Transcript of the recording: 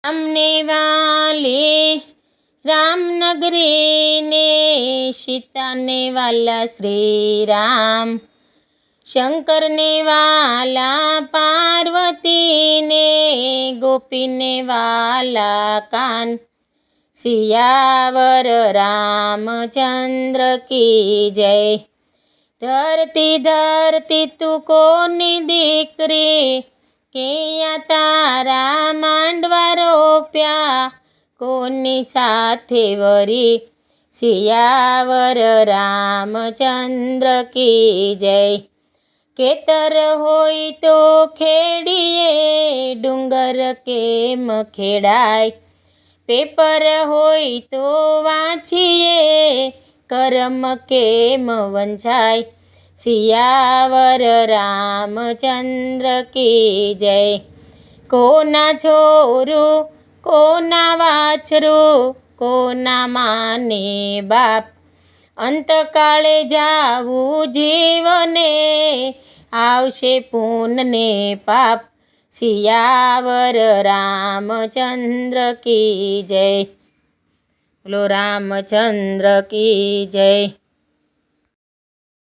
रामने वाले राम नगरी ने सीता ने वाला श्री राम, शंकर ने वाला पार्वती ने, गोपी ने वाला कान, सियावर रामचंद्र की जय। धरती धरती तू कोनी दीकरी, केया तारा मांडवा रोप्या, कोनी साथे वरी, सियावर रामचंद्र की जय। खेतर होई तो खेड़िए, डूंगर केम खेड़ाय, पेपर होई तो वाँचीए, करम केम वंचाय, सियावर रामचंद्र की जय। कोना छोरू कोना वाछरू, कोना माने बाप, अंतकाळे जावू जीवने, आवशे पुण्य ने पाप, सियावर रामचंद्र की जय। बोलो रामचंद्र की जय।